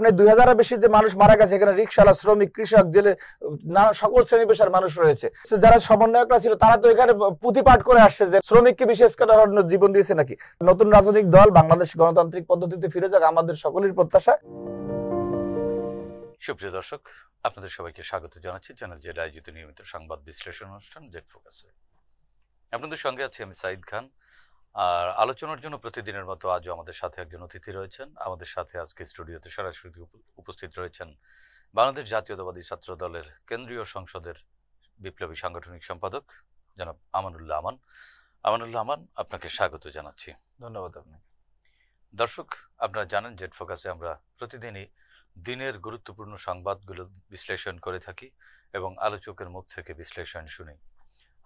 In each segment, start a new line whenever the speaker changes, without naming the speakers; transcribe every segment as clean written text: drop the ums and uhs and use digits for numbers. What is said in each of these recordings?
আপনি 2000-এর বেশি যে মানুষ মারা গেছে, এখানে রিকশাওয়ালা, শ্রমিক, কৃষক, জেলে, সকল শ্রেণী পেশার মানুষ রয়েছে। যারা সমন্বয়করা ছিল তারা তো এখানে পুঁথিপাঠ করে আসছে যে শ্রমিককে বিশেষ করে জীবন দিয়েছে নাকি। নতুন রাজনৈতিক দল বাংলাদেশ গণতান্ত্রিক পদ্ধতিতে ফিরে যাক, আমাদের সকলের প্রত্যাশা।
সুপ্রিয় দর্শক, আপনাদের সবাইকে স্বাগত জানাচ্ছি চ্যানেল জেড আয়োজিত নিয়মিত সংবাদ বিশ্লেষণ অনুষ্ঠান জেড ফোকাসে। আপনাদের সঙ্গে আছি আমি সাইদ খান। আর আলোচনার জন্য প্রতিদিনের মতো আজও আমাদের সাথে একজন অতিথি রয়েছেন। আমাদের সাথে আজকে স্টুডিওতে সরাসরি উপস্থিত রয়েছেন বাংলাদেশ জাতীয়তাবাদী ছাত্র দলের কেন্দ্রীয় সংসদের বিপ্লবী সাংগঠনিক সম্পাদক জনাব আমানুল্লাহ আমান। আমানুল্লাহ আমান, আপনাকে স্বাগত জানাচ্ছি।
ধন্যবাদ আপনাকে।
দর্শক, আপনারা জানেন জেড ফোকাসে আমরা প্রতিদিনই দিনের গুরুত্বপূর্ণ সংবাদগুলো বিশ্লেষণ করে থাকি এবং আলোচকের মুখ থেকে বিশ্লেষণ শুনি।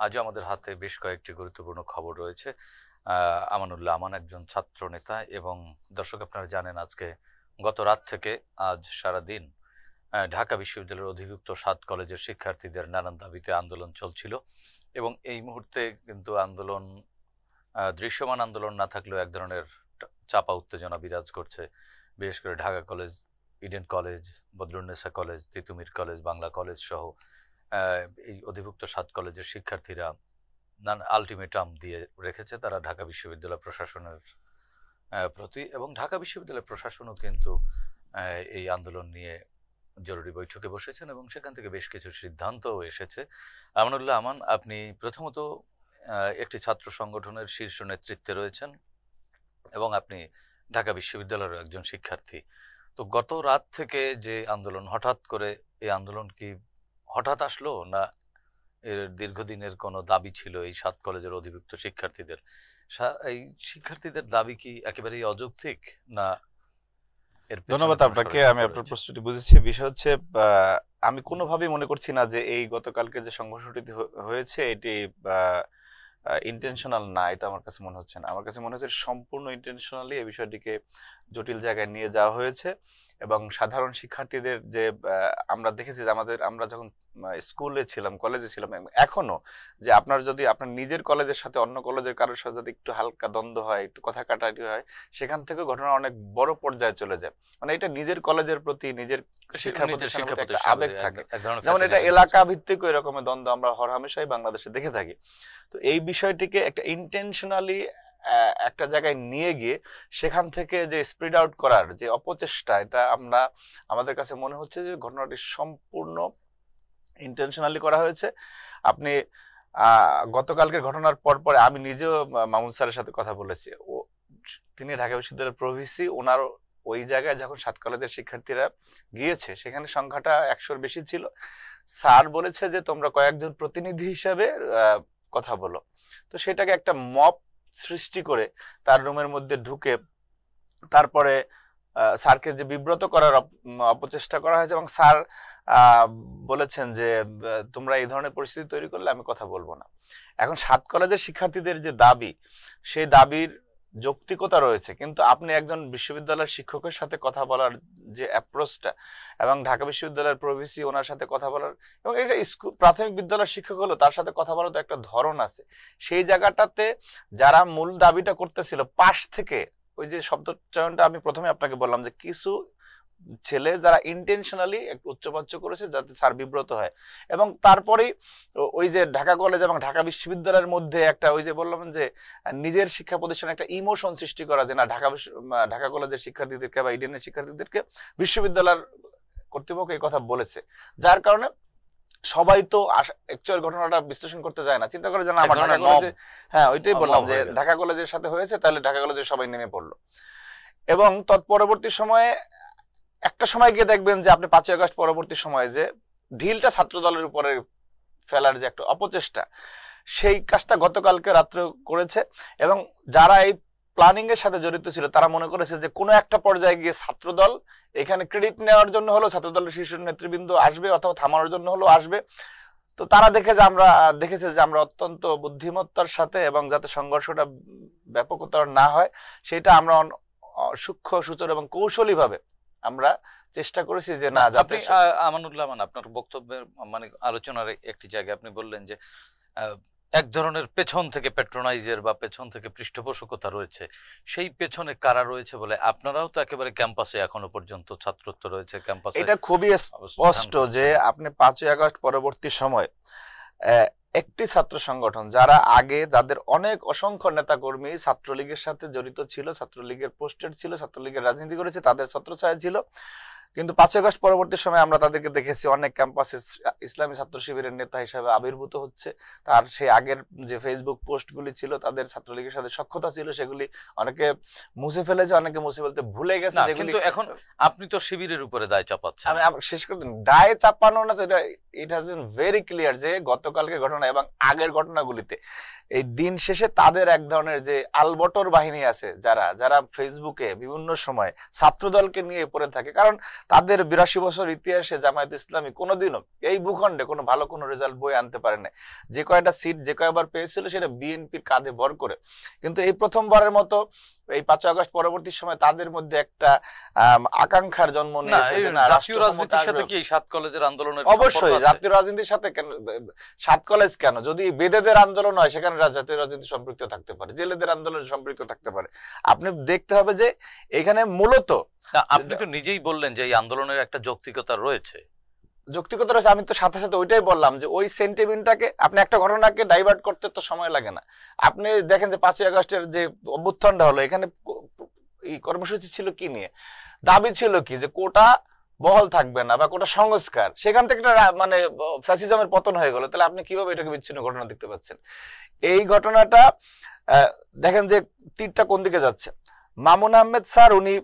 আজও আমাদের হাতে বেশ কয়েকটি গুরুত্বপূর্ণ খবর রয়েছে। আমানুল্লাহ আমান একজন ছাত্র নেতা এবং দর্শক আপনারা জানেন আজকে গত রাত থেকে আজ সারাদিন ঢাকা বিশ্ববিদ্যালয়ের অধিভুক্ত 7 কলেজের শিক্ষার্থীদের নানান দাবিতে আন্দোলন চলছিল এবং এই মুহূর্তে কিন্তু আন্দোলন দৃশ্যমান আন্দোলন না থাকলেও এক ধরনের চাপা উত্তেজনা বিরাজ করছে। বিশেষ করে Dhaka college, Eden college, Badrunnesa college, Titumir college, Bangla college সহ এই অধিভুক্ত 7 কলেজের শিক্ষার্থীরা আলটিমেটাম দিয়ে রেখেছে তারা ঢাকা বিশ্ববিদ্যালয় প্রশাসনের প্রতি, এবং ঢাকা বিশ্ববিদ্যালয় প্রশাসনও কিন্তু এই আন্দোলন নিয়ে জরুরি বৈঠকে বসেছেন এবং সেখান থেকে বেশ কিছু সিদ্ধান্তও এসেছে। আমানুল্লাহ আমান, আপনি প্রথমত একটি ছাত্র সংগঠনের শীর্ষ নেতৃত্বে রয়েছেন এবং আপনি ঢাকা বিশ্ববিদ্যালয়ের একজন শিক্ষার্থী। তো গত রাত থেকে যে আন্দোলন, হঠাৎ করে এই আন্দোলন কি হঠাৎ আসলো, না এর দীর্ঘদিনের কোনো দাবি ছিল এই 7 কলেজের অধিভুক্ত শিক্ষার্থীদের? এই শিক্ষার্থীদের দাবি কি একেবারেই অযৌক্তিক, না?
ধন্যবাদ আপনাকে। আমি আপনার প্রশ্নটি বুঝেছি। বিষয় হচ্ছে, আমি কোনোভাবেই মনে করছি না যে এই গতকালকে যে সংঘর্ষটি হয়েছে এটি ইন্টেনশনাল না, এটা আমার কাছে মনে হচ্ছে না। আমার কাছে মনে হচ্ছে সম্পূর্ণ ইন্টেনশনালি এই বিষয়টিকে জটিল জায়গায় নিয়ে যাওয়া হয়েছে এবং সাধারণ শিক্ষার্থীদের যে আমরা দেখেছি যে আমরা যখন স্কুলে ছিলাম, কলেজে ছিলাম, এখনো যে আপনার যদি আপনার নিজের কলেজের সাথে অন্য কলেজের কারোর সাথে যদি একটু হালকা দ্বন্দ্ব হয়, একটু কথা কাটাকাটি হয়, সেখান থেকে ঘটনা অনেক বড় পর্যায়ে চলে যায়। মানে এটা নিজের কলেজের প্রতি, নিজের শিক্ষা প্রতিষ্ঠানের প্রতি একটা আবেগ থাকে, যেমন এটা এলাকা ভিত্তিক ওই রকমের দ্বন্দ্ব আমরা হরহামেশাই বাংলাদেশে দেখে থাকি। তো এই বিষয়টিকে একটা ইন্টেনশনালি একটা জায়গায় নিয়ে গিয়ে সেখান থেকে যে স্প্রিড আউট করার যে অপচেষ্টা, এটা আমাদের কাছে মনে হচ্ছে যে ঘটনাটি সম্পূর্ণ ইন্টেনশনালি করা হয়েছে। আপনি গতকালকের ঘটনার পরে আমি নিজেও মামুন স্যারের সাথে কথা বলেছি। তিনি ঢাকা বিশ্ববিদ্যালয়ের প্রভিসি, ওনার ওই জায়গায় যখন 7 কলেজের শিক্ষার্থীরা গিয়েছে সেখানে সংখ্যাটা 100-র বেশি ছিল। স্যার বলেছে যে তোমরা কয়েকজন প্রতিনিধি হিসেবে কথা বলো। তো সেটাকে একটা মব সৃষ্টি করে তার রুমের মধ্যে ঢুকে তারপরে স্যারকে যে বিব্রত করার অপচেষ্টা করা হয়েছে এবং স্যার বলেছেন যে তোমরা এই ধরনের পরিস্থিতি তৈরি করলে আমি কথা বলবো না। এখন 7 কলেজের শিক্ষার্থীদের যে দাবি, সেই দাবির যৌক্তিকতা রয়েছে, কিন্তু আপনি একজন বিশ্ববিদ্যালয়ের শিক্ষকের সাথে কথা বলার যে অ্যাপ্রোচটা এবং ঢাকা বিশ্ববিদ্যালয়ের প্রভিসি ওনার সাথে কথা বলার, এবং এটা স্কুল প্রাথমিক বিদ্যালয়ের শিক্ষক হলো তার সাথে কথা বলার তো একটা ধরন আছে। সেই জায়গাটাতে যারা মূল দাবিটা করতেছিল পাশ থেকে, ওই যে শব্দ চয়নটা আমি প্রথমে আপনাকে বললাম যে কিছু ছেলে যারা ইন্টেনশনালি একটু উচ্চবাচ্য করেছে যাতে স্যার বিব্রত হয়, এবং তারপরেই ওই যে ঢাকা কলেজ এবং ঢাকা বিশ্ববিদ্যালয়ের মধ্যে একটা ওই যে বললাম যে নিজের শিক্ষা প্রতিষ্ঠানে একটা ইমোশন সৃষ্টি করা, যে না ঢাকা কলেজের শিক্ষার্থীদেরকে বা ইডেনের শিক্ষার্থীদেরকে বিশ্ববিদ্যালয়ের কর্তৃপক্ষ এই কথা বলেছে, যার কারণে সবাই তো অ্যাকচুয়াল ঘটনাটা বিশ্লেষণ করতে যায় না, চিন্তা করে যে না আমার ঢাকা কলেজে, হ্যাঁ ওইটাই বললাম যে ঢাকা কলেজের সাথে হয়েছে, তাহলে ঢাকা কলেজের সবাই নেমে পড়লো। এবং তৎপরবর্তী সময়ে একটা সময় গিয়ে দেখবেন যে আপনি 5ই আগস্ট পরবর্তী সময়ে যে ঢিলটা ছাত্র দলের উপরে ফেলার যে একটা অপচেষ্টা, সেই কাজটা গতকালকে রাত্রে করেছে এবং যারা এই প্ল্যানিং এর সাথে জড়িত ছিল তারা মনে করেছে যে কোনো একটা পর্যায়ে গিয়ে ছাত্রদল এখানে ক্রেডিট নেওয়ার জন্য হলো, ছাত্রদলের শীর্ষ নেতৃবৃন্দ আসবে অথবা থামানোর জন্য হলো আসবে। তো তারা দেখেছে যে আমরা অত্যন্ত বুদ্ধিমত্তার সাথে এবং যাতে সংঘর্ষটা ব্যাপকতর না হয় সেটা আমরা সূক্ষ্ম, সুচর এবং কৌশলী ভাবে আমরা চেষ্টা করেছি যে না যাতে।
আমানুল্লাহ আমান, আপনার বক্তব্যের মানে আলোচনার একটি জায়গায় আপনি বললেন যে এক ধরনের পেছন থেকে প্যাট্রোনাইজের বা পেছন থেকে পৃষ্ঠপোষকতা রয়েছে, সেই পেছনে কারা রয়েছে বলে আপনারাও তো একেবারে ক্যাম্পাসে এখনো পর্যন্ত ছাত্রত্ব রয়েছে, ক্যাম্পাসে
এটা খুবই স্পষ্ট যে আপনি 5ই আগস্ট পরবর্তী সময় একটি ছাত্র সংগঠন যারা আগে যাদের অনেক অসংখ্য নেতাকর্মী ছাত্রলীগের সাথে জড়িত ছিল, ছাত্রলীগের পোস্টেড ছিল, ছাত্রলীগের রাজনীতি করেছে, তাদের ছত্রছায়া ছিল, কিন্তু 5ই আগস্ট পরবর্তী সময় আমরা তাদেরকে দেখেছি অনেক ক্যাম্পাসে ইসলামী ছাত্র শিবিরের নেতা হিসেবে আবির্ভূত হচ্ছে। তার সেই আগের যে ফেসবুক পোস্টগুলি ছিল, তাদের ছাত্রলীগের সাথে সখ্যতা ছিল, সেগুলি অনেকে মুছে ফেলেছে, অনেকে মুছে ফেলতে ভুলে গেছে।
কিন্তু এখন আপনি তো শিবিরের উপরে দায় চাপাচ্ছেন।
আমি শেষ করে দিন, দায় চাপানো না, it has been very clear যে গতকালকে ঘটনা এবং আগের ঘটনাগুলিতে এই দিন শেষে তাদের এক ধরনের যে আলবটর বাহিনী আছে, যারা ফেসবুকে বিভিন্ন সময় ছাত্রদলকে নিয়ে পড়ে থাকে, কারণ তাদের 82 বছর ইতিহাসে জামায়াত ইসলামী কোনোদিনও এই ভূখণ্ডে কোনো ভালো কোনো রেজাল্ট বই আনতে পারে না। যে কয়টা সিট যে কয়বার পেয়েছিল সেটা বিএনপির কাঁধে ভর করে, কিন্তু এই প্রথমবারের মতো এই 5ই আগস্ট পরবর্তী সময় তাদের মধ্যে একটা আকাঙ্ক্ষার জন্ম নিয়েছে।
জাতীয় রাজনীতির সাথে কি 7 কলেজের আন্দোলনের
অবশ্যই জাতীয় রাজনীতির সাথে কেন 7 কলেজ কেন, যদি বেদেদের আন্দোলন হয় সেখানে জাতীয় রাজনীতি সম্পৃক্ত থাকতে পারে, জেলেদের আন্দোলন সম্পৃক্ত থাকতে পারে। আপনি দেখতে হবে যে এখানে মূলত
আপনি তো নিজেই বললেন যে এই আন্দোলনের একটা যৌক্তিকতা রয়েছে।
যৌক্তিকতা রয়েছে, আমি তো সাথে সাথে ওইটাই বললাম যে ওই সেন্টিমেন্টটাকে আপনি একটা ঘটনাকে ডাইভার্ট করতে তো সময় লাগে না। আপনি দেখেন যে 5ই আগস্টের যে অভ্যুত্থানটা হলো, এখানে এই কর্মসূচি ছিল কি নিয়ে, দাবি ছিল কি যে কোটা বহাল থাকবে না বা কোটা সংস্কার, সেখান থেকে মানে ফ্যাসিজমের পতন হয়ে গেল। তাহলে আপনি কিভাবে এটাকে বিচ্ছিন্ন ঘটনা দেখতে পাচ্ছেন? এই ঘটনাটা দেখেন যে তীরটা কোন দিকে যাচ্ছে। মামুন আহমেদ স্যার উনি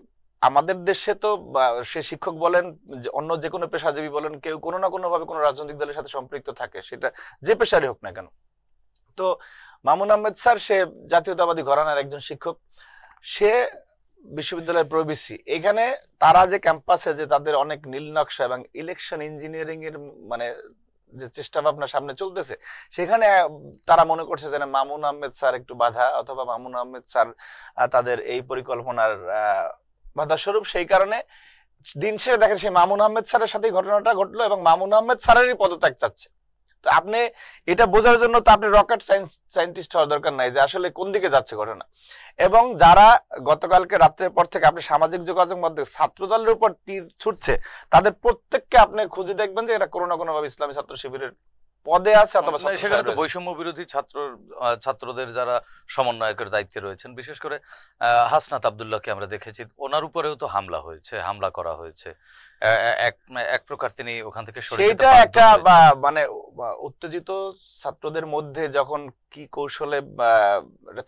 আমাদের দেশে তো সে শিক্ষক বলেন, অন্য যে কোনো পেশাজীবী বলেন, কেউ কোনো না কোনো ভাবে কোনো রাজনৈতিক দলের সাথে সম্পৃক্ত থাকে, সেটা যে পেশারই হোক না কেন। তো মামুন আহমেদ স্যার সে জাতীয়তাবাদী ঘরানার একজন শিক্ষক, সে বিশ্ববিদ্যালয়ের প্রবেশী। এখানে তারা যে ক্যাম্পাসে যে তাদের অনেক নীল নকশা এবং ইলেকশন ইঞ্জিনিয়ারিং এর মানে যে চেষ্টা ভাবনা সামনে চলতেছে, সেখানে তারা মনে করছে যে মামুন আহমেদ স্যার একটু বাধা, অথবা মামুন আহমেদ স্যার তাদের এই পরিকল্পনার বাধা স্বরূপ। সেই কারণে দিন শেষে দেখেন সেই মামুন আহমেদ স্যারের সাথে ঘটনাটা ঘটলো এবং মামুন আহমেদ স্যারেরই পদত্যাগ চাচ্ছে। তো আপনি এটা বোঝার জন্য তো আপনি রকেট সায়েন্টিস্ট হওয়ার দরকার নাই যে আসলে কোন দিকে যাচ্ছে ঘটনা। এবং যারা গতকালকে রাত্রের পর থেকে আপনি সামাজিক যোগাযোগ মাধ্যমে ছাত্রদলের উপর তীর ছুটছে, তাদের প্রত্যেককে আপনি খুঁজে দেখবেন যে এটা কোনো না কোনো ভাবে ইসলামী ছাত্র শিবিরের পদে আছে, অথবা
সেখানে তো বৈষম্য বিরোধী ছাত্রদের যারা সমন্বয়কের দায়িত্বে রয়েছেন, বিশেষ করে হাসনাত আব্দুল্লাহকে আমরা দেখেছি, ওনার উপরেও তো হামলা করা হয়েছে। এক প্রকার তিনি ওখান থেকে সরে যেতে
সেটা একটা মানে উত্তেজিত ছাত্রদের মধ্যে যখন কি কৌশলে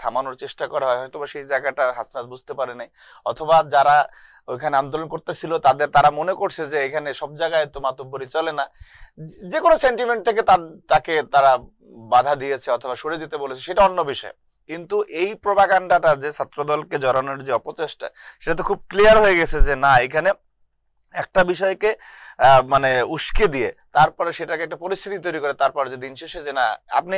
থামানোর চেষ্টা করা হয়, হয়তো বা সেই জায়গাটা হাসনাত বুঝতে পারে নাই, অথবা যারা ওইখানে আন্দোলন করতেছিল তারা মনে করছে যে এখানে সব জায়গায় তো মাতব্বরি চলে না, যে কোনো সেন্টিমেন্ট থেকে তাকে তারা বাধা দিয়েছে অথবা সরে যেতে বলেছে, সেটা অন্য বিষয়। কিন্তু এই প্রোপাগান্ডাটা যে ছাত্রদলকে জড়ানোর যে অপচেষ্টা, সেটা তো খুব ক্লিয়ার হয়ে গেছে যে না, এখানে একটা বিষয়কে মানে উস্কে দিয়ে তারপরে সেটাকে একটা পরিস্থিতি তৈরি করে, তারপরে যে দিন শেষে যে না, আপনি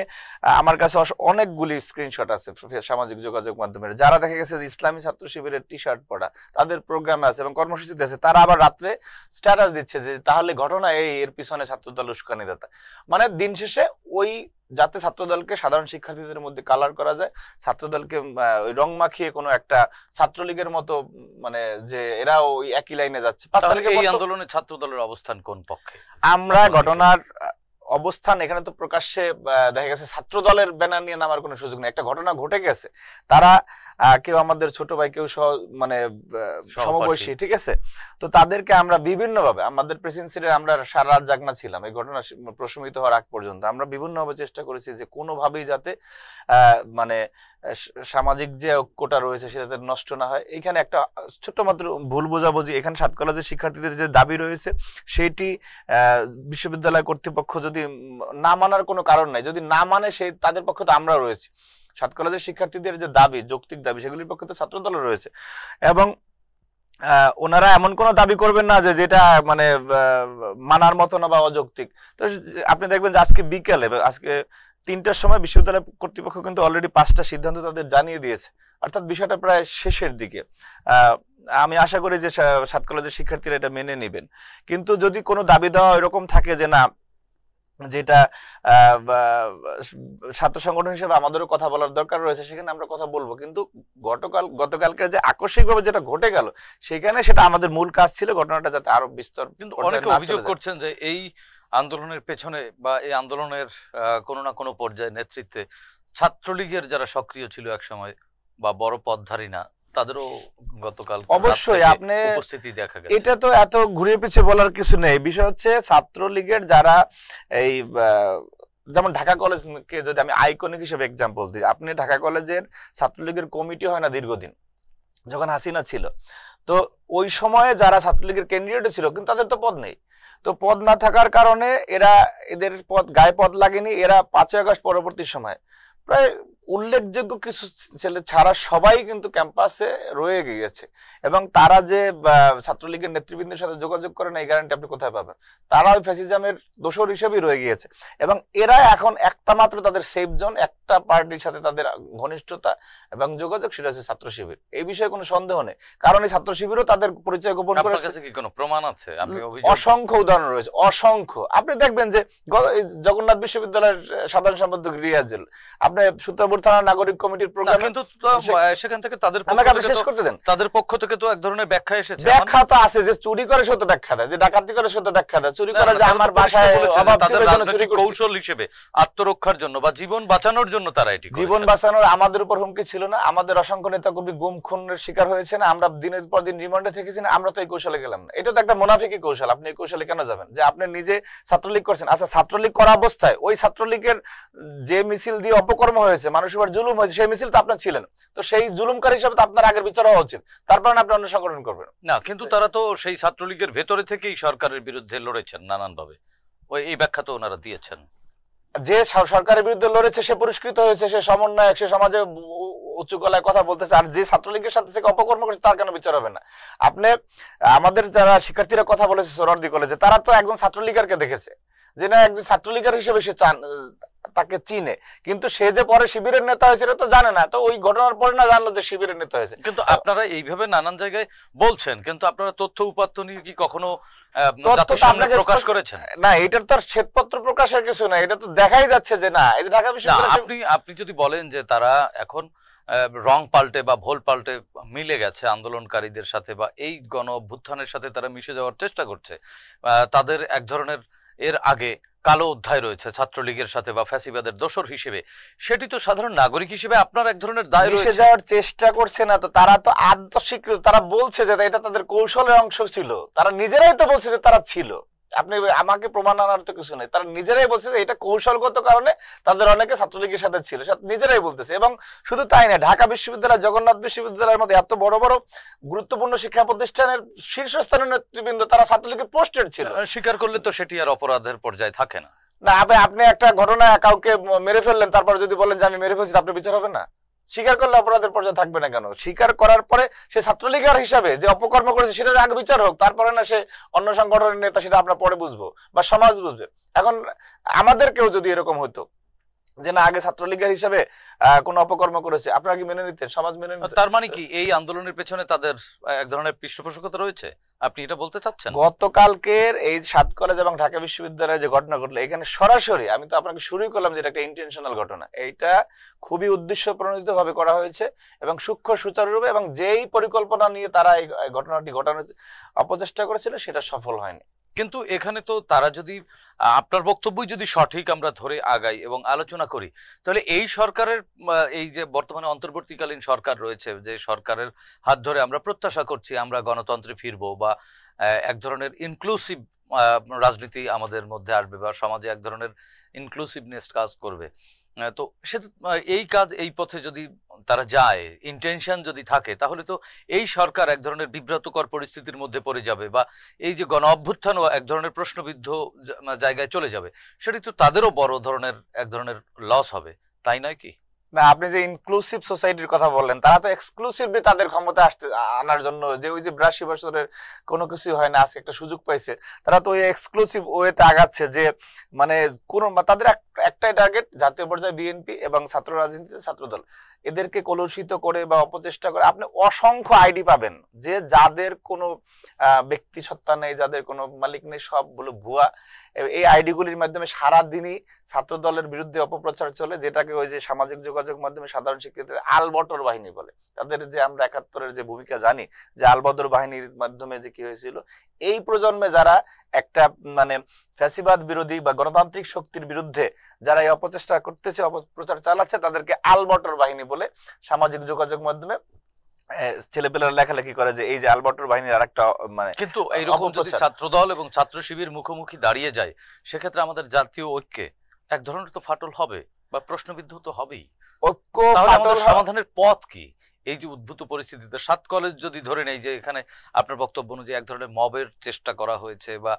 আমার কাছে অনেকগুলি স্ক্রিনশট আছে সামাজিক যোগাযোগ মাধ্যমে, যারা দেখা গেছে যে ইসলামী ছাত্র শিবিরের টি শার্ট পরা, তাদের প্রোগ্রামে আছে এবং কর্মসূচিতে আছে, তারা আবার রাত্রে স্ট্যাটাস দিচ্ছে যে তাহলে ঘটনা এর পিছনে ছাত্রদল উস্কানিদাতা। মানে দিন শেষে ওই যাতে ছাত্রদলকে সাধারণ শিক্ষার্থীদের মধ্যে কালার করা যায়, ছাত্রদলকে ওই রং মাখিয়ে কোনো একটা ছাত্রলীগের মতো, মানে যে এরা ওই একই লাইনে যাচ্ছে।
এই আন্দোলনে ছাত্রদলের অবস্থান কোন পক্ষে?
আমরা ঘটনার অবস্থান এখানে তো প্রকাশ্যে দেখা গেছে ছাত্র দলের ব্যানার নিয়ে নামার কোনো সুযোগ নেই। একটা ঘটনা ঘটে গেছে, তারা কেউ আমাদের ছোট ভাই, কেউ মানে সমবয়সী, ঠিক আছে, তো তাদেরকে আমরা বিভিন্নভাবে আমাদের প্রেসিডেন্সিতে আমরা সারা রাত জাগনা ছিলাম এই ঘটনা প্রশমিত হওয়ার আগ পর্যন্ত। আমরা বিভিন্নভাবে চেষ্টা করেছি যে কোনোভাবেই যাতে মানে সামাজিক যে ঐক্যটা রয়েছে সেটা নষ্ট না হয়। এইখানে একটা ছোট্ট মাত্র ভুল বোঝাবুঝি, এখানে 7 কলেজের শিক্ষার্থীদের যে দাবি রয়েছে সেটি বিশ্ববিদ্যালয় কর্তৃপক্ষ যদি না মানার কোনো কারণ নাই, যদি না মানে সেই তাদের পক্ষে তো আমরা রয়েছি। 7 কলেজের শিক্ষার্থীদের যে দাবি, যৌক্তিক দাবি, সেগুলির পক্ষে তো ছাত্রদল রয়েছে এবং ওনারা এমন কোনো দাবি করবেন না যে যেটা মানে মানার মতো না বা অযৌক্তিক। তো আপনি দেখবেন যে আজকে বিকেলে, আজকে 3টার সময় বিশ্ববিদ্যালয় কর্তৃপক্ষ কিন্তু অলরেডি 5টা সিদ্ধান্ত তাদের জানিয়ে দিয়েছে, অর্থাৎ বিষয়টা প্রায় শেষের দিকে। আমি আশা করি যে 7 কলেজের শিক্ষার্থীরা এটা মেনে নেবেন। কিন্তু যদি কোনো দাবি দেওয়া এরকম থাকে যে না যেটা ছাত্র সংগঠন হিসেবে আমাদেরও কথা বলার দরকার রয়েছে, সেখানে আমরা কথা বলবো। কিন্তু গতকালকে যে আকস্মিকভাবে যেটা ঘটে গেল, সেখানে সেটা আমাদের মূল কাজ ছিল ঘটনাটা যাতে আরো বিস্তর।
কিন্তু অনেকে অভিযোগ করছেন যে এই আন্দোলনের পেছনে বা এই আন্দোলনের কোনো না কোনো পর্যায়ে নেতৃত্বে ছাত্রলীগের যারা সক্রিয় ছিল এক সময় বা বড় পদধারী না, তাদেরও গতকাল
অবশ্যই আপনি
উপস্থিতি দেখা গেছে।
এটা তো এত ঘুরিয়ে পিছিয়ে বলার কিছু নেই। বিষয় হচ্ছে ছাত্রলীগের যারা এই যেমন ঢাকা কলেজকে যদি আমি আইকনিক হিসেবে এক্সাম্পল দিই, আপনি ঢাকা কলেজের ছাত্রলীগের কমিটি হয় না দীর্ঘদিন, যখন হাসিনা ছিল, তো ওই সময়ে যারা ছাত্রলীগের ক্যান্ডিডেট ছিল কিন্তু তাদের তো পদ নেই। তো পদ না থাকার কারণে এদের পদ গায়ে পদ লাগেনি। এরা 5ই আগস্ট পরবর্তী সময় প্রায় উল্লেখযোগ্য কিছু ছেলে ছাড়া সবাই কিন্তু ক্যাম্পাসে রয়ে গিয়েছে। এবং তারা যে ছাত্রলীগের নেতৃবৃন্দের সাথে যোগাযোগ করে না, এই গ্যারান্টি আপনি কোথায় পাবেন? তারা ওই ফ্যাসিজমের দোসর হিসেবেই রয়ে গিয়েছে। এবং এরা এখন একটা মাত্র তাদের সেফ জোন, একটা পার্টির সাথে তাদের ঘনিষ্ঠতা এবং যোগাযোগ, সেটা হচ্ছে ছাত্র শিবির। এই বিষয়ে কোনো সন্দেহ নেই, কারণ এই ছাত্র শিবিরও তাদের পরিচয় গোপন করে।
আপনার কাছে কি কোনো প্রমাণ আছে?
অসংখ্য উদাহরণ রয়েছে, অসংখ্য। আপনি দেখবেন যে জগন্নাথ বিশ্ববিদ্যালয়ের সাধারণ সম্পাদক রিয়াজুল, আপনি সূত্রপুর থানা নাগরিক কমিটির প্রোগ্রাম,
কিন্তু সেখান থেকে তাদের পক্ষ থেকে তো এক ধরনের ব্যাখ্যা এসেছে।
ব্যাখ্যা তো আছে যে চুরি করে সে তো ব্যাখ্যা দেয়, যে ডাকাতি করে সে তো ব্যাখ্যা দেয়, চুরি করে যে আমার বাসায় অভাব ছিল চুরি করছি।
কৌশল হিসেবে আত্মরক্ষার জন্য বা জীবন বাঁচানোর জন্য তারা এটি করেছে।
জীবন বাঁচানোর আমাদের উপর হুমকি ছিল না? আমাদের অসংখ্য নেতাকর্মী গুম খুনের শিকার হয়েছে না? আমরা দিনের পর দিন রিমান্ডে থেকেছি না? আমরা তো এই কৌশলে গেলাম না। এটা তো একটা মুনাফিকি কৌশল। আপনি এই কৌশলে কেন যাবেন? যে আপনি নিজে ছাত্রলীগ করছেন, আচ্ছা ছাত্রলীগ করা অবস্থায় ওই ছাত্রলীগের যে মিছিল দিয়ে অপকর্ম হয়েছে, মানুষের উপর জুলুম হয়েছে, সেই মিছিল তো আপনার ছিলেন, তো সেই জুলুমকারী হিসেবে তো আপনার আগের বিচার হওয়া উচিত। তারপর আপনি অন্য সংগঠন করবেন
না। কিন্তু তারা তো সেই ছাত্রলীগের ভেতরে থেকেই সরকারের বিরুদ্ধে লড়েছেন নানানভাবে, ওই এই ব্যাখ্যা তো ওনারা দিয়েছেন।
যে সরকারের বিরুদ্ধে লড়েছে সে পুরস্কৃত হয়েছে, সে সমন্বয়ক, সে সমাজে উচ্চ গলায় কথা বলতেছে। আর যে ছাত্রলীগের সাথে থেকে অপকর্ম করছে তার কেন বিচার হবে না? আপনি আমাদের যারা শিক্ষার্থীরা কথা বলেছে সোহরাওয়ার্দী কলেজে, তারা তো একজন ছাত্রলীগারকে দেখেছে, যে না একজন ছাত্রলীগার হিসেবে সে তাকে চিনে, কিন্তু সে যে পরে শিবিরের নেতা হয়েছে এটা তো জানে না। তো ওই ঘটনার পরে না জানলো যে শিবিরের নেতা হয়েছে।
কিন্তু আপনারা এইভাবে নানান জায়গায় বলছেন, কিন্তু আপনারা তথ্য উপাত্ত নিয়ে কি কখনো জাতির সামনে প্রকাশ করেছেন?
না, এটার তো আর শ্বেতপত্র প্রকাশের কিছু না, এটা তো দেখাই যাচ্ছে যে না, এই যে ঢাকা বিশ্ববিদ্যালয়।
আপনি যদি বলেন যে তারা এখন রং পাল্টে বা ভোল পাল্টে মিলে গেছে আন্দোলনকারীদের সাথে বা এই গণ অভ্যুত্থানের সাথে তারা মিশে যাওয়ার চেষ্টা করছে, তাদের এক ধরনের এর আগে কালো অধ্যায় রয়েছে ছাত্রলীগের সাথে বা ফ্যাসিবাদের দোসর হিসেবে, সেটি তো সাধারণ নাগরিক হিসেবে আপনার এক ধরনের দায় রয়েছে।
মিশে যাওয়ার চেষ্টা করছে না তো, তারা তো আত্মস্বীকৃত, তারা বলছে যে এটা তাদের কৌশলের অংশ ছিল। তারা নিজেরাই তো বলছে যে তারা ছিল। আপনি আমাকে প্রমাণ আনার তো কিছু নেই, তারা নিজেরাই বলছে যে এটা কৌশলগত কারণে তাদের অনেকে ছাত্রলীগের সাথে ছিল, নিজেরাই বলতেছে। এবং শুধু তাই না, ঢাকা বিশ্ববিদ্যালয়, জগন্নাথ বিশ্ববিদ্যালয়ের মধ্যে এত বড় বড় গুরুত্বপূর্ণ শিক্ষা প্রতিষ্ঠানের শীর্ষস্থানীয় নেতৃবৃন্দ তারা ছাত্রলীগের পোস্টেড ছিল।
স্বীকার করলে তো সেটি আর অপরাধের পর্যায়ে থাকে না।
না, আপনি একটা ঘটনা কাউকে মেরে ফেললেন, তারপর যদি বলেন যে আমি মেরে ফেলছি, আপনার বিচার হবে না? স্বীকার করলে অপরাধের পর্যায়ে থাকবে না কেন? স্বীকার করার পরে সে ছাত্রলীগার হিসাবে যে অপকর্ম করেছে সেটার আগে বিচার হোক, তারপরে না সে অন্য সংগঠনের নেতা, সেটা আমরা পরে বুঝবো বা সমাজ বুঝবে। এখন আমাদের কেউ যদি এরকম হতো যে না আগে ছাত্রলীগের হিসাবে কোন অপকর্ম করেছে, আপনারা কি মেনে নিতেন? সমাজ মেনে নিতেন?
তার মানে কি এই আন্দোলনের পেছনে তাদের এক ধরনের পৃষ্ঠপোষকতা রয়েছে? আপনি এটা বলতে চাচ্ছেন?
গতকালকের এই 7 কলেজ এবং ঢাকা বিশ্ববিদ্যালয়ে যে ঘটনা ঘটলো, এখানে সরাসরি আমি তো আপনাকে শুরুই করলাম যে এটা একটা ইন্টেনশনাল ঘটনা। এইটা খুবই উদ্দেশ্য প্রণোদিত ভাবে করা হয়েছে এবং সূক্ষ্ম সুচারুরূপে, এবং যেই পরিকল্পনা নিয়ে তারা এই ঘটনাটি ঘটানোর অপচেষ্টা করেছিল সেটা সফল হয়নি।
কিন্তু এখানে তো তারা যদি আপনার বক্তব্যই যদি সঠিক আমরা ধরে আগাই এবং আলোচনা করি, তাহলে এই সরকারের এই যে বর্তমানে অন্তর্বর্তীকালীন সরকার রয়েছে, যে সরকারের হাত ধরে আমরা প্রত্যাশা করছি আমরা গণতন্ত্রে ফিরবো বা এক ধরনের ইনক্লুসিভ রাজনীতি আমাদের মধ্যে আসবে বা সমাজে এক ধরনের ইনক্লুসিভনেস কাজ করবে, তো সে এই কাজ এই পথে যদি তারা যায়, ইন্টেনশন যদি থাকে, তাহলে তো এই সরকার এক ধরনের বিব্রতকর পরিস্থিতির মধ্যে পড়ে যাবে বা এই যে গণ অভ্যুত্থানও এক ধরনের প্রশ্নবিদ্ধ জায়গায় চলে যাবে, সেটি তো তাদেরও বড় ধরনের এক ধরনের লস হবে, তাই নয় কি?
না, আপনি যে ইনক্লুসিভ সোসাইটির কথা বললেন, তারা তো এক্সক্লুসিভলি তাদের ক্ষমতা আনার জন্য যে ওই যে 82 বছরের কোনো কিছু হয় না, আজকে একটা সুযোগ পাইছে, তারা তো ওই এক্সক্লুসিভ ওয়েতে আগাচ্ছে যে মানে কোন তাদের একটাই টার্গেট, জাতীয় পর্যায়ে বিএনপি এবং ছাত্র রাজনীতিতে ছাত্রদল, এদেরকে কলুষিত করে বা অপচেষ্টা করে আপনি অসংখ্য আইডি পাবেন যে যাদের কোনো ব্যক্তি সত্তা নেই, যাদের কোনো মালিক নেই, সবগুলো ভুয়া। এই আইডিগুলির মাধ্যমে সারাদিনই ছাত্র দলের বিরুদ্ধে অপপ্রচার চলে, যেটাকে ওই যে সামাজিক যোগাযোগ মাধ্যমে সাধারণ শিক্ষার্থীদের আলবটর বাহিনী বলে। তাদের যে আমরা 71-এর যে ভূমিকা জানি যে আলবদর বাহিনীর মাধ্যমে যে কি হয়েছিল, এই প্রজন্মে যারা একটা মানে ফ্যাসিবাদ বিরোধী বা গণতান্ত্রিক শক্তির বিরুদ্ধে যারা এই অপচেষ্টা করতেছে, অপপ্রচার চালাচ্ছে, তাদেরকে আলবটর বাহিনী বলে সামাজিক যোগাযোগ মাধ্যমে ছেলেপেলেরা লেখালেখি করে যে এই যে আলবটর বাহিনীর আরেকটা মানে।
কিন্তু এইরকম যদি ছাত্রদল এবং ছাত্র শিবির মুখোমুখি দাঁড়িয়ে যায়, সেক্ষেত্রে আমাদের জাতীয় ঐক্যে এক ধরনের তো ফাটল হবে বা প্রশ্নবিদ্ধ তো হবেই।
ঐক্য
আমাদের সমাধানের পথ কি? এই যে উদ্ভূত পরিস্থিতিতে 7 কলেজ যদি ধরে নেই যে এখানে আপনার বক্তব্য অনুযায়ী এক ধরনের মবের চেষ্টা করা হয়েছে বা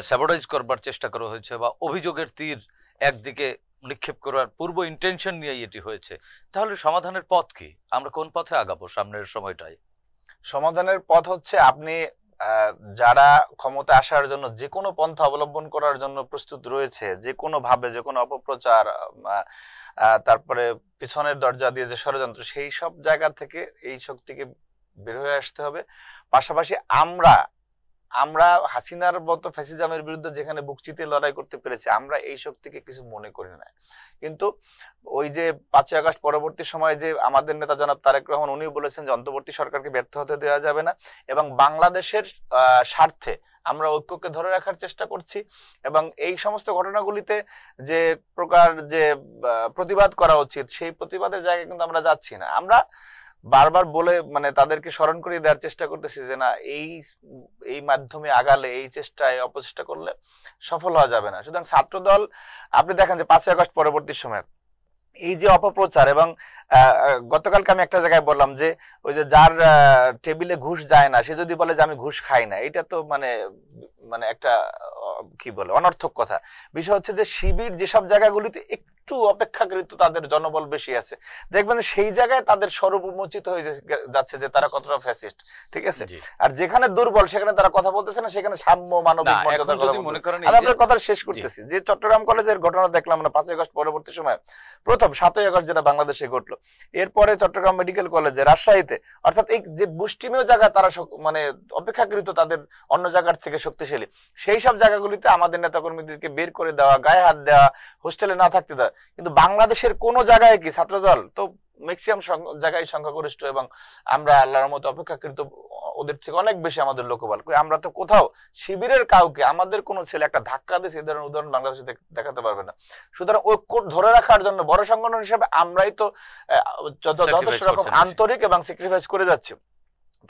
স্যাবোটাইজ করবার চেষ্টা করা হয়েছে বা অভিযোগের তীর একদিকে নিক্ষেপ করার পূর্ব ইন্টেনশন নিয়েই এটি হয়েছে, তাহলে সমাধানের পথ কি? আমরা কোন পথে আগাবো সামনের সময়টায়?
সমাধানের পথ হচ্ছে আপনি যারা ক্ষমতা আসার জন্য যে কোনো পন্থা অবলম্বন করার জন্য প্রস্তুত রয়েছে, যে কোনো ভাবে, যে কোনো অপপ্রচার, তারপরে পিছনের দরজা দিয়ে যে ষড়যন্ত্র, সেই সব জায়গা থেকে এই শক্তিকে বের হয়ে আসতে হবে। পাশাপাশি আমরা হাসিনার মতো ফ্যাসিজমের বিরুদ্ধে যেখানে বুকচিতে লড়াই করতে পেরেছি, আমরা এই শক্তিকে কিছু মনে করি না। কিন্তু ওই যে 5ই আগস্ট পরবর্তী সময়ে যে আমাদের নেতা জনাব তারেক রহমান, উনি বলেছেন যে অন্তর্বর্তী সরকারকে ব্যর্থ হতে দেওয়া যাবে না এবং বাংলাদেশের স্বার্থে আমরা ঐক্যকে ধরে রাখার চেষ্টা করছি। এবং এই সমস্ত ঘটনাগুলিতে যে প্রকার যে প্রতিবাদ করা উচিত, সেই প্রতিবাদের জায়গায় কিন্তু আমরা যাচ্ছি না। আমরা বারবার বলে মানে তাদেরকে স্মরণ করিয়ে দেওয়ার চেষ্টা করতেছি যে না, এই মাধ্যমে আগালে, এই চেষ্টায় অপচেষ্টা করলে সফল হওয়া যাবে না। সুতরাং ছাত্রদল, আপনি দেখেন যে 5ই আগস্ট পরবর্তী সময় এই যে অপপ্রচার, এবং গতকালকে আমি একটা জায়গায় বললাম যে ওই যে যার টেবিলে ঘুষ যায় না, সে যদি বলে যে আমি ঘুষ খাই না, এটা তো মানে একটা কি বলে অনর্থক কথা। বিষয় হচ্ছে যে শিবির যেসব জায়গাগুলিতে একটু অপেক্ষাকৃত তাদের জনবল বেশি আছে, দেখবেন সেই জায়গায় তাদের স্বরূপ উন্মোচিত হয়ে যাচ্ছে যে তারা কতটা ফ্যাসিস্ট, ঠিক আছে। আর যেখানে দুর্বল সেখানে তারা কথা বলতেছে না, সেখানে সাম্য মানবিক মর্যাদার কথা বলতেছে। আমি আপনার কথা শেষ করতেছি যে চট্টগ্রাম কলেজের ঘটনা দেখলাম না 5ই আগস্ট পরবর্তী সময়, প্রথম 7ই আগস্ট যেটা বাংলাদেশে ঘটলো, এরপরে চট্টগ্রাম মেডিকেল কলেজে, রাজশাহীতে, অর্থাৎ এই যে মুষ্টিমেয় জায়গা তারা মানে অপেক্ষাকৃত তাদের অন্য জায়গার থেকে শক্তিশালী, সেই সব জায়গাগুলিতে আমাদের নেতাকর্মীদেরকে বের করে দেওয়া, গায়ে হাত দেওয়া, হোস্টেলে না থাকতে দেওয়া। কিন্তু বাংলাদেশের কোন জায়গায় কি ছাত্রদল তো ম্যাক্সিমাম জায়গায় সংখ্যাগরিষ্ঠ, এবং আমরা আল্লাহর মতো অপেক্ষাকৃত ওদের থেকে অনেক বেশি আমাদের লোকবল। আমরা তো কোথাও শিবিরের কাউকে, আমাদের কোন ছেলে একটা ধাক্কা দিয়ে এই ধরনের উদাহরণ বাংলাদেশে দেখাতে পারবে না। সুতরাং ঐক্য ধরে রাখার জন্য বড় সংগঠন হিসেবে আমরাই তো যথেষ্ট রকম আন্তরিক এবং স্যাক্রিফাইস করে যাচ্ছি।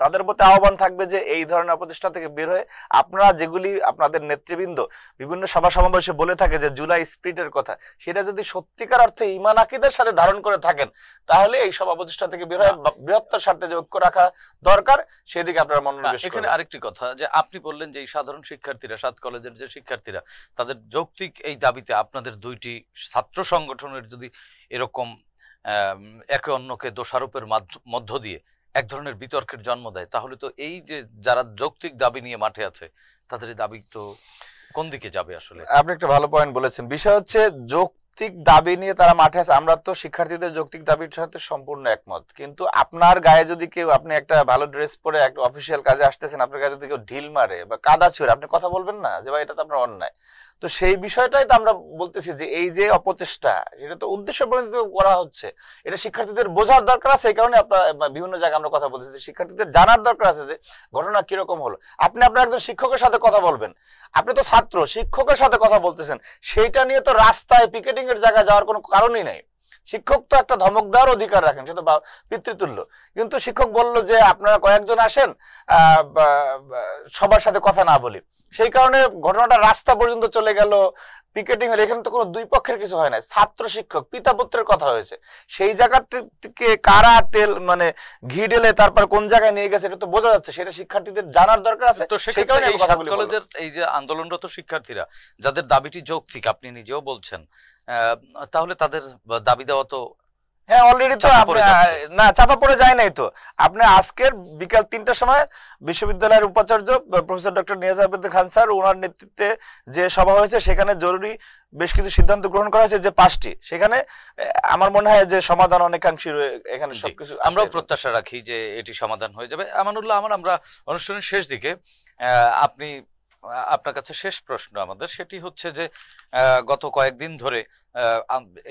তাদের প্রতি আহ্বান থাকবে যে এই ধরনের অপচেষ্টা থেকে বের হয়ে আপনারা যেগুলি আপনাদের নেতৃবৃন্দ বিভিন্ন সভা সমাবেশে বলে থাকে যে জুলাই স্পিরিটের কথা, সেটা যদি সত্যিকার অর্থে ঈমান আকীদার সাথে ধারণ করে থাকেন, তাহলে এই সব অপচেষ্টা থেকে বের হয়ে বৃহত্তর স্বার্থে যে ঐক্য রাখা দরকার, সেদিকে আপনারা মনোনিবেশ করুন।
এখানে আরেকটি কথা, যে আপনি বললেন যে এই সাধারণ শিক্ষার্থীরা, 7 কলেজের যে শিক্ষার্থীরা, তাদের যৌক্তিক এই দাবিতে আপনাদের দুইটি ছাত্র সংগঠনের যদি এরকম একে অন্যকে দোষারোপের মধ্য দিয়ে এক ধরনের বিতর্কের জন্ম দেয়, তাহলে তো এই যে যারা যৌক্তিক দাবি নিয়ে মাঠে আছে, তাদের এই দাবি তো কোন দিকে যাবে? আসলে
আপনি একটা ভালো পয়েন্ট বলেছেন। বিষয় হচ্ছে যৌক্তিক দাবি নিয়ে তারা মাঠে আছে, আমরা তো শিক্ষার্থীদের যৌক্তিক দাবির সাথে সম্পূর্ণ একমত। কিন্তু আপনার গায়ে যদি কেউ, আপনি একটা ভালো ড্রেস পরে একটা অফিসিয়াল কাজে আসতেছেন, আপনার গায়ে যদি কেউ ঢিল মারে বা কাদা ছুঁড়ে, আপনি কথা বলবেন না যে ভাই এটা তো আপনার অন্যায়? তো সেই বিষয়টাই তো আমরা বলতেছি যে এই যে অপচেষ্টা, এটা তো উদ্দেশ্য প্রণোদিত করা হচ্ছে, এটা শিক্ষার্থীদের বোঝার দরকার আছে। এই কারণে আপনার বিভিন্ন জায়গায় আমরা কথা বলতেছি, শিক্ষার্থীদের জানার দরকার আছে যে ঘটনা কিরকম হলো। আপনি আপনার একজন শিক্ষকের সাথে কথা বলবেন, আপনি তো ছাত্র, শিক্ষকের সাথে কথা বলতেছেন, সেইটা নিয়ে তো রাস্তায় পিকেটিং এর জায়গায় যাওয়ার কোনো কারণই নাই। শিক্ষক তো একটা ধমক দেওয়ার অধিকার রাখেন, সে তো পিতৃতুল্য। কিন্তু শিক্ষক বললো যে আপনারা কয়েকজন আসেন, সবার সাথে কথা না বলি, সেই কারণে ঘটনাটা রাস্তা পর্যন্ত চলে গেল, পিকেটিং হলে। এখানে তো কোনো দুই পক্ষের কিছু হয় না, ছাত্র শিক্ষক পিতা পুত্রের কথা হয়েছে। সেই জায়গাটিকে কারা তেল মানে ঘি ঢেলে তারপর কোন জায়গায় নিয়ে গেছে, এটা তো বোঝা যাচ্ছে, সেটা শিক্ষার্থীদের জানার দরকার আছে।
তো সেই কারণে কলেজের এই যে আন্দোলনরত শিক্ষার্থীরা, যাদের দাবিটি যৌক্তিক, আপনি নিজেও বলছেন, তাহলে তাদের দাবি দেওয়া তো
হ্যাঁ অলরেডি তো আপনি না চাপা পড়ে যায় নাই তো। আপনি আজকের বিকাল 3টার সময় বিশ্ববিদ্যালয়ের উপাচার্য professor doctor Niaz Ahmed Khan sir ওনার নেতৃত্বে যে সভা হয়েছে সেখানে জরুরি বেশ কিছু সিদ্ধান্ত গ্রহণ করা হয়েছে যে 5টি, সেখানে আমার মনে হয় যে সমাধান অনেকাংশে এখানে সবকিছু
আমরাও প্রত্যাশা রাখি যে এটি সমাধান হয়ে যাবে। আমানুল্লাহ আমরা অনুষ্ঠানের শেষ দিকে আপনার কাছে শেষ প্রশ্ন আমাদের, সেটি হচ্ছে যে গত কয়েকদিন ধরে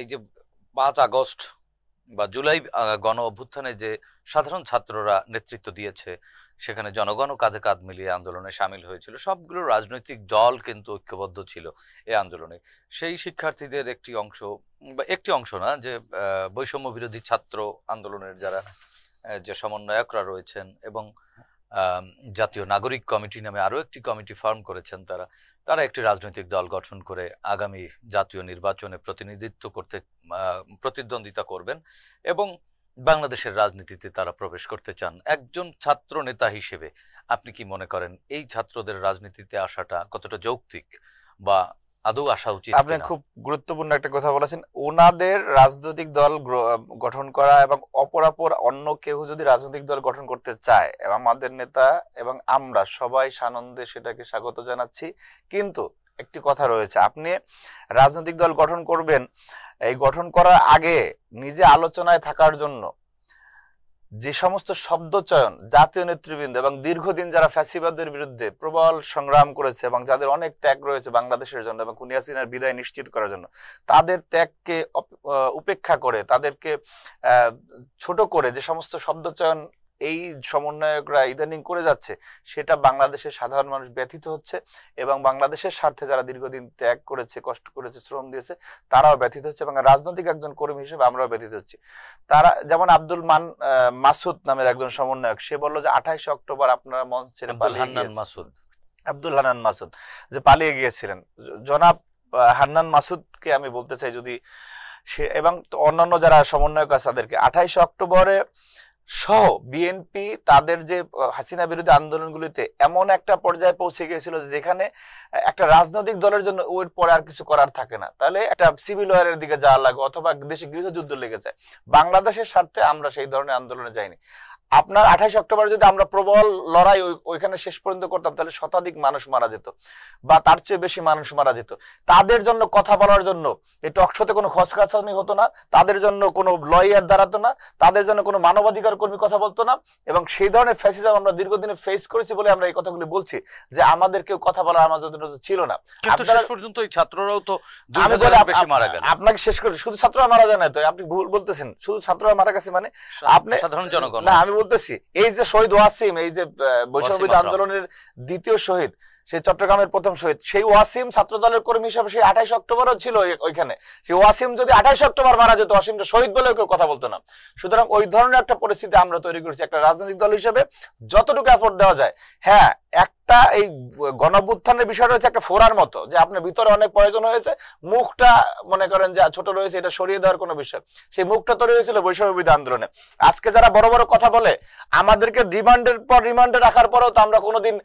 এই যে 5 আগস্ট বা জুলাই গণ অভ্যুত্থানে যে সাধারণ ছাত্ররা নেতৃত্ব দিয়েছে, সেখানে জনগণও কাঁধে কাঁধ মিলিয়ে আন্দোলনে সামিল হয়েছিল, সবগুলো রাজনৈতিক দল কিন্তু ঐক্যবদ্ধ ছিল এই আন্দোলনে। সেই শিক্ষার্থীদের একটি অংশ না, যে বৈষম্য বিরোধী ছাত্র আন্দোলনের যারা যে সমন্বয়করা রয়েছেন এবং জাতীয় নাগরিক কমিটি নামে আরো একটি কমিটি ফর্ম করেছেন, তারা একটি রাজনৈতিক দল গঠন করে আগামী জাতীয় নির্বাচনে প্রতিদ্বন্দ্বিতা করবেন এবং বাংলাদেশের রাজনীতিতে তারা প্রবেশ করতে চান। একজন ছাত্র নেতা হিসেবে আপনি কি মনে করেন এই ছাত্রদের রাজনীতিতে আসাটা কতটা যৌক্তিক বা আদৌ আসা উচিত?
আপনি খুব গুরুত্বপূর্ণ একটা কথা বলেছেন। ওনাদের রাজনৈতিক দল গঠন করা এবং অপরাপর অন্য কেউ যদি রাজনৈতিক দল গঠন করতে চায়, এবং আমাদের নেতা এবং আমরা সবাই সানন্দে সেটাকে স্বাগত জানাচ্ছি। কিন্তু একটি কথা রয়েছে, আপনি রাজনৈতিক দল গঠন করবেন, এই গঠন করার আগে নিজে আলোচনায় থাকার জন্য যে সমস্ত শব্দ চয়ন জাতীয় নেতৃবৃন্দ এবং দীর্ঘদিন যারা ফ্যাসিবাদের বিরুদ্ধে প্রবল সংগ্রাম করেছে এবং যাদের অনেক ত্যাগ রয়েছে বাংলাদেশের জন্য এবং খুনি হাসিনার বিদায় নিশ্চিত করার জন্য, তাদের ত্যাগকে উপেক্ষা করে, তাদেরকে ছোট করে যে সমস্ত শব্দ চয়ন এই সমন্বয়করা ইদানিং করে যাচ্ছে, সেটা বাংলাদেশের সাধারণ মানুষ ব্যথিত হচ্ছে এবং বাংলাদেশের স্বার্থে যারা দীর্ঘদিন ত্যাগ করেছে, কষ্ট করেছে, শ্রম দিয়েছে, তারাও ব্যথিত হচ্ছে এবং রাজনৈতিক একজন কর্মী হিসেবে আমরাও ব্যথিত হচ্ছি। তারা যেমন মাসুদ নামের একজন সমন্বয়ক, সে বললো যে 28 অক্টোবর আপনারা মঞ্চ ছেড়ে আব্দুল হান্নান মাসুদ যে পালিয়ে গিয়েছিলেন। জনাব হান্নান মাসুদকে আমি বলতে চাই, যদি সে এবং অন্যান্য যারা সমন্বয়ক আছে তাদেরকে 28 অক্টোবরে সহ বিএনপি তাদের যে হাসিনা বিরোধী আন্দোলনগুলিতে এমন একটা পর্যায়ে পৌঁছে গিয়েছিল যেখানে একটা রাজনৈতিক দলের জন্য ওর পরে আর কিছু করার থাকে না, তাহলে একটা সিভিল ওয়ারের দিকে যাওয়া লাগে অথবা দেশে গৃহযুদ্ধ লেগে যায়। বাংলাদেশের স্বার্থে আমরা সেই ধরনের আন্দোলনে যাইনি। আপনার 28 অক্টোবর যদি আমরা প্রবল লড়াই ওইখানে শেষ পর্যন্ত করতাম, তাহলে শতাধিক মানুষ মারা যেত বা তার চেয়ে বেশি মানুষ মারা যেত। তাদের জন্য কথা বলার জন্য এই টকশোতে কোনো খসখাসানি হতো না, তাদের জন্য কোনো লয়ার দাঁড়াতো না, তাদের জন্য কোনো মানবাধিকার কর্মী কথা বলতো না। এবং সেই ধরনের ফ্যাসিজম আমরা দীর্ঘদিনে ফেস করেছি বলে আমরা এই কথাগুলি বলছি যে আমাদের কেউ কথা বলার আমাদের ছিল না।
কিন্তু শেষ পর্যন্ত এই ছাত্ররাও তো 2000 বেশি মারা গেল।
আপনাকে শেষ করে শুধু ছাত্ররা মারা যায় না তো, আপনি ভুল বলতেছেন। শুধু ছাত্ররা মারা গেছে মানে আপনি
সাধারণ জনগণ
না, আমি বলতেছি এই যে শহীদ ওয়াসিম, এই যে বৈষম্য আন্দোলনের দ্বিতীয় শহীদ, সেই চট্টগ্রামের প্রথম শহীদ, সেই ওয়াসিম ছাত্র দলের কর্মী হিসাবে সেই 28 অক্টোবরও ছিল ওইখানে। সেই ওয়াসিম যদি 28 অক্টোবর মারা যেত, ওয়াসিমকে শহীদ বলেও কেউ কথা বলতো না। সুতরাং ওই ধরনের একটা পরিস্থিতি আমরা তৈরি করেছি একটা রাজনৈতিক দল হিসেবে, যতটুকু এফোর্ট দেওয়া যায়। হ্যাঁ, একটা এই গণঅভ্যুত্থানের বিষয় রয়েছে একটা ফোরার মতো, যে আপনার ভিতরে অনেক প্রয়োজন হয়েছে, মুখটা মনে করেন যে ছোট রয়েছে, এটা সরিয়ে দেওয়ার কোনো বিষয়। সেই মুখটা তৈরি হয়েছিল বৈষম্য বিরোধী আন্দোলনে। আজকে যারা বড় বড় কথা বলে, আমাদেরকে রিমান্ডের পর রিমান্ডে রাখার পরেও তো আমরা কোনোদিন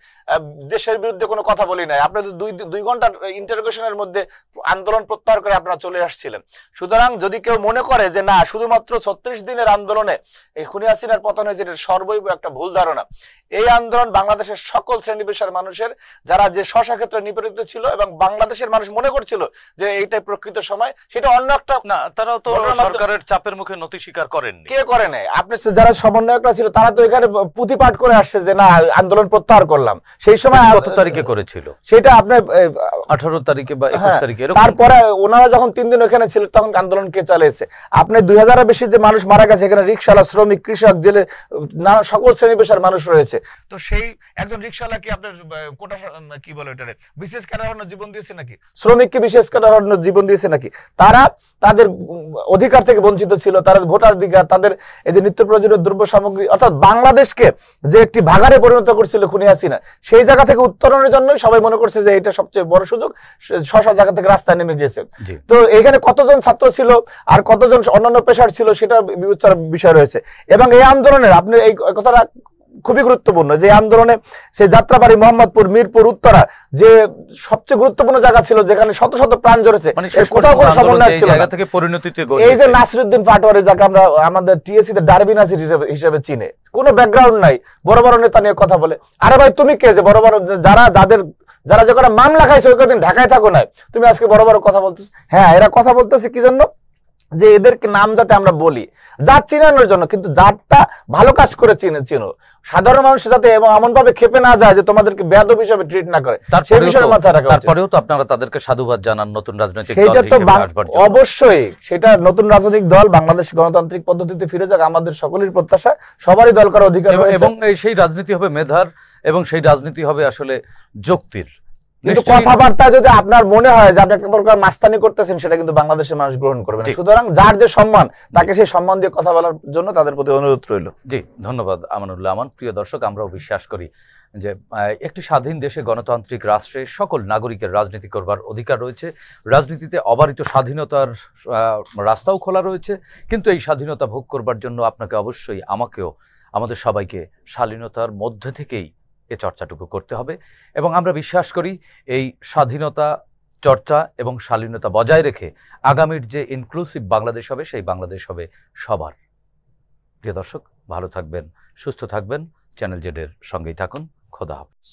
দেশের বিরুদ্ধে কোনো কথা বলি নাই। আপনি তো 2 ঘন্টার ইন্টারোগেশনের মধ্যে আন্দোলন প্রত্যাহার করে আপনারা চলে আসছিলেন। সুতরাং যদি কেউ মনে করে যে না, শুধুমাত্র 36 দিনের আন্দোলনে এই খুনি হাসিনার পতন হয়েছে, এটা সর্বৈব একটা ভুল ধারণা। এই আন্দোলন বাংলাদেশের সকল শ্রেণী পেশার মানুষের, যারা যে ক্ষেত্রে নিপীড়িত ছিল এবং বাংলাদেশের মানুষ মনে করছিল যে এইটাই প্রকৃত সময়, সেটা অন্য একটা
না, তারাও তো সরকারের চাপের মুখে নতি স্বীকার করেননি।
কে করে নাই?
আপনি যারা সমন্বয়করা ছিল তারা তো এখানে পুঁথিপাঠ করে আসছে যে না, আন্দোলন প্রত্যাহার করলাম। সেই সময়
কত তারিখে করেছিল
সেটা আপনার
18 তারিখে বা 21 তারিখে।
তারপরে ওনারা যখন 3 দিন ওখানে ছিল তখন আন্দোলন কে চালিয়েছে? আপনি 2000-এর বেশি যে মানুষ মারা গেছে, এখানে রিকশাওয়ালা, শ্রমিক, কৃষক, জেলে সকল শ্রেণী পেশার মানুষ রয়েছে। তো সেই একজন রিকশাওয়ালা কি আপনার কোটা কি বলে ওটারে বিশেষ কারণে জীবন দিয়েছে নাকি? শ্রমিককে বিশেষ কারণে জীবন দিয়েছে নাকি? তারা তাদের অধিকার থেকে বঞ্চিত ছিল, তারা ভোটাধিকার, তাদের এই যে নিত্য প্রয়োজনীয় দ্রব্য সামগ্রী, অর্থাৎ বাংলাদেশকে যে একটি ভাগাড়ে পরিণত করছিল খুনি হাসিনা, সেই জায়গা থেকে উত্তরণের জন্য সবাই মনে করছে যে এটা সবচেয়ে বড় সুযোগ, শশা জায়গা থেকে রাস্তায় নেমে গিয়েছে। তো এখানে কতজন ছাত্র ছিল আর কতজন অন্যান্য পেশার ছিল, সেটা বিবেচনার বিষয় রয়েছে। এবং এই আন্দোলনের আপনি এই কথাটা খুবই গুরুত্বপূর্ণ। যে আন্দোলনে সেই যাত্রাবাড়ি, মোহাম্মদপুর, মিরপুর, উত্তরা যে সবচেয়ে গুরুত্বপূর্ণ জায়গা ছিল, যেখানে শত শত প্রাণ জড়েছে, কোথাও কোনো সমন্বয় ছিল না। এই যে নাসিরউদ্দিন পাটোয়ারি, যাকে আমরা আমাদের টিএসসি তে ডারবি নাসির হিসেবে চিনে, কোনো ব্যাকগ্রাউন্ড নাই, বড় বড় নেতা নিয়ে কথা বলে। আরে ভাই তুমি কে যে বড় বড় যারা যে কটা মামলা খাইছে ওই কদিন ঢাকায় থাকো নাই, তুমি আজকে বড় বড় কথা বলতেছ? হ্যাঁ, এরা কথা বলতেছে কি জন্য? যে এদেরকে নাম যাতে আমরা বলি, জাত চিনানোর জন্য। কিন্তু জাতটা ভালো কাজ করে চিনো, সাধারণ মানুষ যাতে এবং এমন ভাবে খেপে না যায় যে তোমাদেরকে বেয়াদব হিসেবে ট্রিট না করে, সেই বিষয়ে মাথায় রাখা।
তারপরেও তো আপনারা তাদেরকে সাধুবাদ জানান নতুন রাজনৈতিক দল
সেটা তো
হিসেবে আসবার জন্য।
অবশ্যই সেটা নতুন রাজনৈতিক দল বাংলাদেশ গণতান্ত্রিক পদ্ধতিতে ফিরে যাক, আমাদের সকলের প্রত্যাশা। সবারই দল করার অধিকার
এবং সেই রাজনীতি হবে মেধার, এবং সেই রাজনীতি হবে আসলে যুক্তির।
কিন্তু কথাবার্তা যদি আপনার মনে হয় যে আপনি একটা প্রকার মাস্তানি করতেছেন, সেটা কিন্তু বাংলাদেশের মানুষ গ্রহণ করবে না। সুতরাং যার যে সম্মান, তাকে সেই সম্মান দিয়ে কথা বলার জন্য তাদের প্রতি অনুরোধ রইল।
জি, ধন্যবাদ আমানুল্লাহ আমান। প্রিয় দর্শক, আমরাও বিশ্বাস করি যে একটি স্বাধীন দেশে, গণতান্ত্রিক রাষ্ট্রে সকল নাগরিকের রাজনীতি করবার অধিকার রয়েছে। রাজনীতিতে অবারিত স্বাধীনতার রাস্তাও খোলা রয়েছে, কিন্তু এই স্বাধীনতা ভোগ করবার জন্য আপনাকে অবশ্যই, আমাকেও, আমাদের সবাইকে শালীনতার মধ্যে থেকেই এ চর্চাটুকু করতে হবে। এবং আমরা বিশ্বাস করি এই স্বাধীনতা চর্চা এবং শালীনতা বজায় রেখে আগামীর যে ইনক্লুসিভ বাংলাদেশ হবে, সেই বাংলাদেশ হবে সবার। প্রিয় দর্শক, ভালো থাকবেন, সুস্থ থাকবেন, চ্যানেল জেডের সঙ্গেই থাকুন। খোদা হাফেজ।